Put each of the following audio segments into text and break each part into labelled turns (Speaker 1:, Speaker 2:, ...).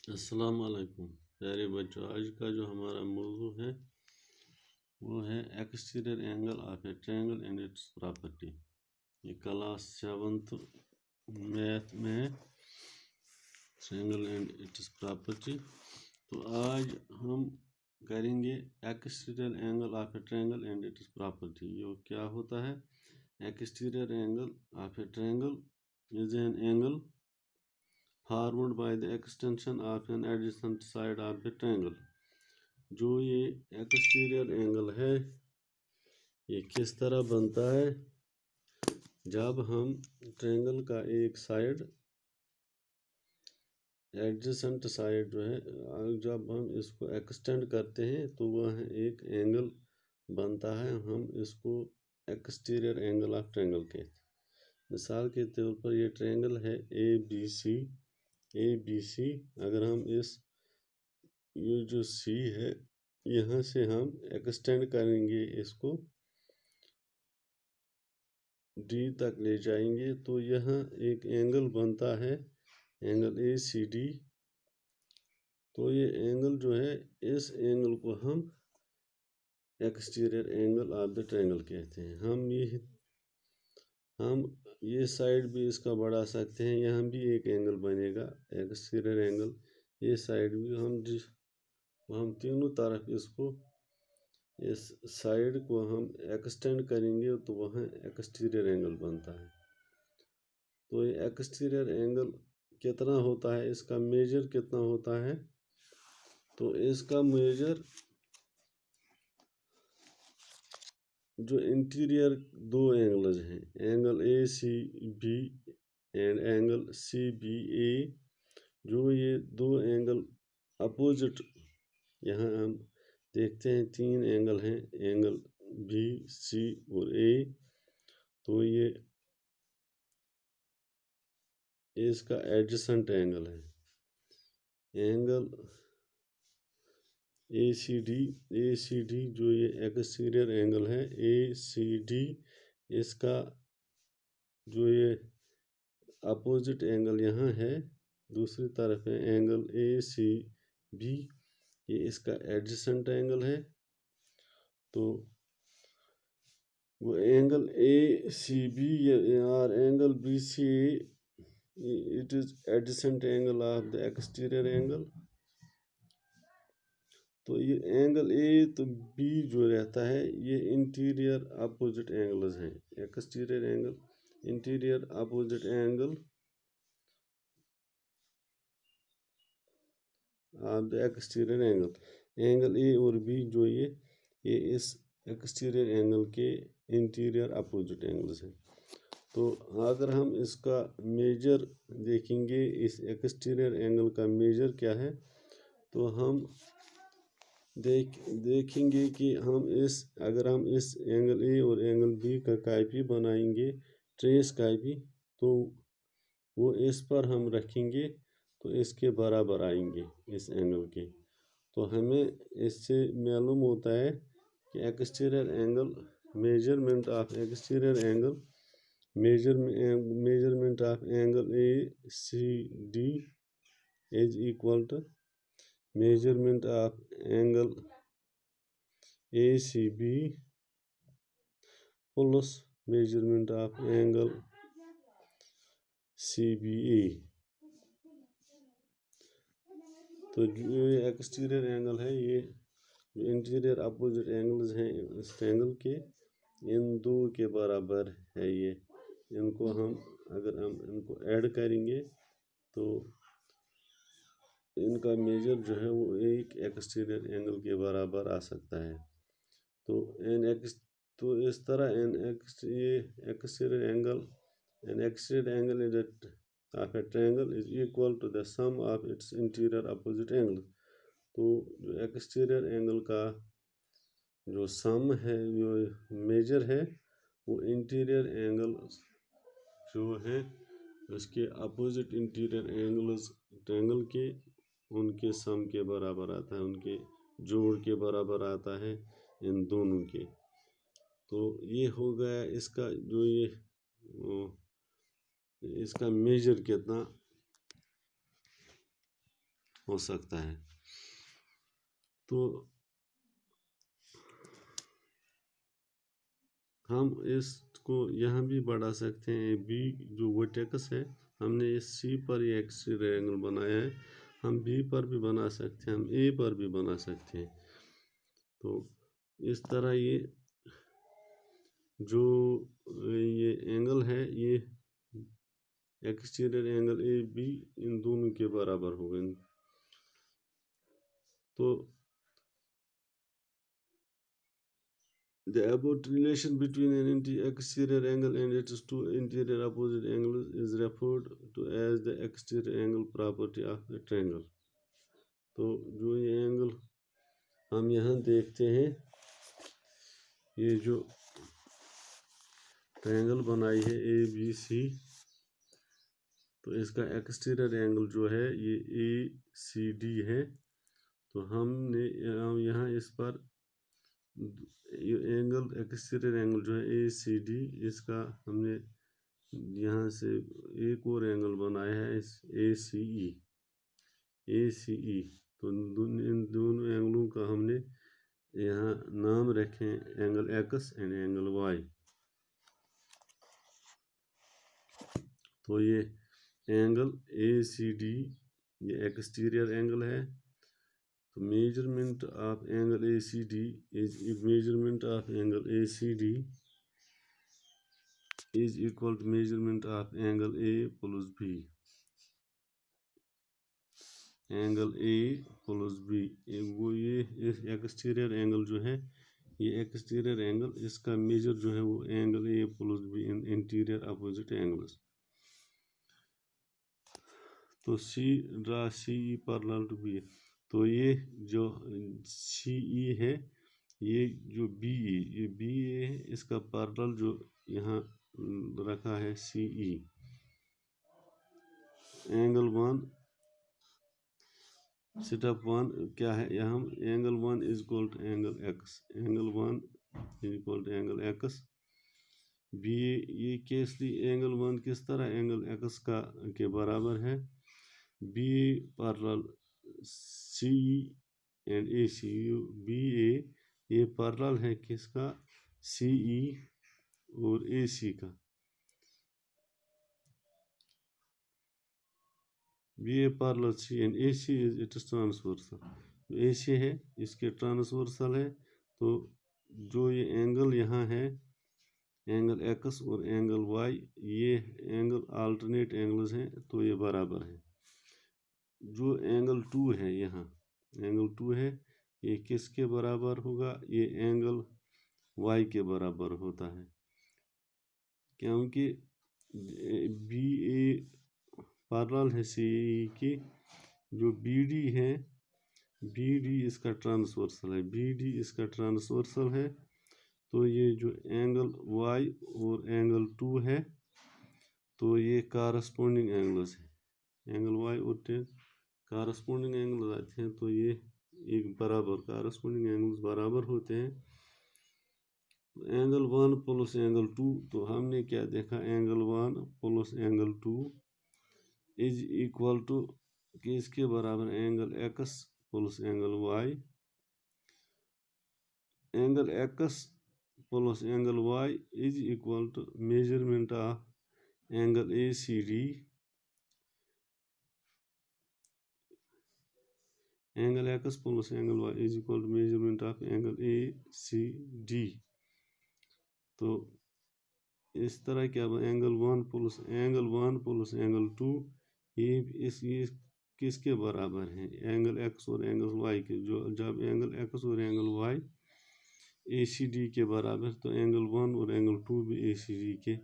Speaker 1: अस्सलाम वालेकुम प्यारे बच्चों। आज का जो हमारा मौजू है वो है exterior angle of a triangle and it's property. ये क्लास 7th मैथ में ट्रायंगल एंड इट्स प्रॉपर्टी। तो आज हम करेंगे exterior angle of a triangle and it's property. ये क्या होता है? Exterior angle of a triangle is an angle formed by the extension of an adjacent side of the triangle। जो ये एक्सटीरियर एंगल है ये किस तरह बनता है? जब हम ट्रायंगल का एक साइड एडजेसेंट साइड जो है जब हम इसको एक्सटेंड करते हैं तो वह एक एंगल बनता है। हम इसको एक्सटीरियर एंगल ऑफ ट्रायंगल कहते हैं। मिसाल के तौर पर ये ट्रायंगल है ए बी सी। अगर हम ये जो सी है यहाँ से हम एक्सटेंड करेंगे, इसको डी तक ले जाएंगे तो यहाँ एक एंगल बनता है, एंगल ए सी डी। तो ये एंगल जो है इस एंगल को हम exterior angle of the triangle कहते हैं। हम ये साइड भी इसका बढ़ा सकते हैं, यहाँ भी एक एंगल बनेगा एक्सटीरियर एंगल। ये साइड भी हम तीनों तरफ इसको इस साइड को हम एक्सटेंड करेंगे तो वहाँ एक्सटीरियर एंगल बनता है। तो ये एक्सटीरियर एंगल कितना होता है, इसका मेजर कितना होता है? तो इसका मेजर जो इंटीरियर दो एंगल्स हैं, angle A C B and angle C B A, जो ये दो एंगल अपोजिट, यहाँ हम देखते हैं तीन एंगल हैं, एंगल बी सी और ए। तो ये इसका एडजेसेंट एंगल है, एंगल ए सी डी जो ये एक्सटीरियर एंगल है ए सी डी, इसका जो ये अपोजिट एंगल यहाँ है दूसरी तरफ है एंगल ए सी बी, ये इसका एडजेसेंट एंगल है। तो वो एंगल ए सी बी और angle B C it is adjacent angle of the exterior angle. तो ये एंगल ए तो बी जो रहता है ये इंटीरियर अपोजिट एंगल्स हैं। Exterior angle interior opposite angle of the exterior angle, angle A और बी जो ये इस एक्सटीरियर एंगल के इंटीरियर अपोजिट एंगल्स हैं। तो अगर हम इसका मेजर देखेंगे, इस एक्सटीरियर एंगल का मेजर क्या है, तो हम देखेंगे कि अगर हम इस एंगल ए और एंगल बी का कापी बनाएंगे, ट्रेस कापी, तो वो इस पर हम रखेंगे तो इसके बराबर आएंगे इस एंगल के। तो हमें इससे मालूम होता है कि exterior angle measurement of exterior angle measurement of angle A C D is equal to measurement of angle A C B plus measurement of angle C B A. तो जो ये एक्सटीरियर एंगल है, ये जो इंटीरियर अपोजिट एंगल्स हैं इस triangle के, इन दो के बराबर है। ये इनको अगर हम इनको ऐड करेंगे तो इनका मेजर जो है वो एक एक्सटीरियर एंगल के बराबर आ सकता है। तो इस तरह ये exterior angle is of a triangle is equal to the sum of its interior opposite angle. तो जो एक्सटीरियर एंगल का जो सम है, जो मेजर है, वो इंटीरियर एंगल जो है उसके अपोजिट इंटीरियर एंगल्स ट्रायंगल के, उनके सम के बराबर आता है, उनके जोड़ के बराबर आता है इन दोनों के। तो ये हो गया इसका जो इसका मेजर कितना हो सकता है। तो हम इसको यहाँ भी बढ़ा सकते हैं। बी जो वर्टेक्स है, हमने इस सी पर ये एक्सटीरियर एंगल बनाया है, हम बी पर भी बना सकते हैं, हम ए पर भी बना सकते हैं। तो इस तरह ये जो ये एंगल है, ये exterior angle A be in दोनों के बराबर होगा। तो the above relation between an exterior angle and its two interior opposite angles is referred to as the exterior angle property of a triangle. तो जो ये एंगल हम यहाँ देखते हैं, ये जो ट्रायंगल बनाई है ए बी सी, तो इसका एक्सटीरियर एंगल जो है ये ए सी डी है। तो हम यहाँ इस पर एंगल एक्सटीरियर एंगल जो है ए सी डी, इसका हमने यहाँ से एक और एंगल बनाया है ए सी ई। तो इन दोनों एंगलों का हमने यहाँ नाम रखे angle X and angle Y. तो ये एंगल ए सी डी ये एक्सटीरियर एंगल है। तो measurement of angle A C D is measurement of angle A C D is equal to measurement of angle A plus B. Angle A plus B वो ये exterior angle जो है, ये exterior angle, इसका major जो है वो angle A plus B in interior opposite angles. तो see draw C E parallel to B. तो ये जो सी ई है, ये जो बी ए, ये बी ए है, इसका पैरेलल जो यहाँ रखा है C E. Angle one step one क्या है, यहाँ angle one is equal to angle X, angle one is equal to angle X. B ये केसली एंगल वन किस तरह एंगल एक्स का के बराबर है। B parallel C and A C, B A ये पैरेलल है किसका, सी ई और ए सी का। B A parallel C and A C is its transversal. A C है इसके ट्रांसवर्सल है। तो जो ये एंगल यहाँ है, एंगल एक्स और एंगल वाई, ये एंगल अल्टरनेट एंगल्स हैं, तो ये बराबर है। जो एंगल टू है, यहाँ एंगल टू है, ये किसके बराबर होगा, ये एंगल वाई के बराबर होता है, क्योंकि बी ए पैरेलल है सी की। जो बी डी है, बी डी इसका ट्रांसवर्सल है, बी डी इसका ट्रांसवर्सल है। तो ये जो एंगल वाई और एंगल टू है, तो ये कारस्पोंडिंग एंगल्स है। एंगल वाई और कारस्पोंडिंग एंगल आते हैं, तो ये एक बराबर कारस्पोंडिंग एंगल्स बराबर होते हैं। Angle one plus angle two, तो हमने क्या देखा, angle one plus angle two is equal to किसके बराबर, angle X plus angle Y. Angle X plus angle Y is equal to measurement of angle A C D. Angle X plus angle Y is equal to measurement of angle A C D. तो इस तरह क्या, angle one plus angle two, ये किसके बराबर है, angle X और angle Y के। जो जब एंगल एक्स और angle Y A C D के बराबर, तो एंगल वन और एंगल टू भी ए सी डी के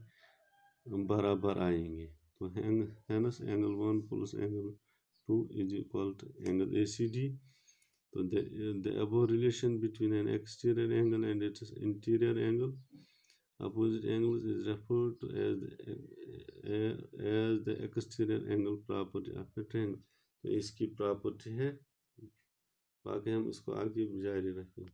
Speaker 1: बराबर आएंगे। तो hence angle one plus angle two is equal to angle A C D. तो the above relation between an exterior angle and its interior angle opposite angles is referred to as the exterior angle property of a triangle। तो इसकी property है, बाकी हम इसको आगे जारी रखेंगे।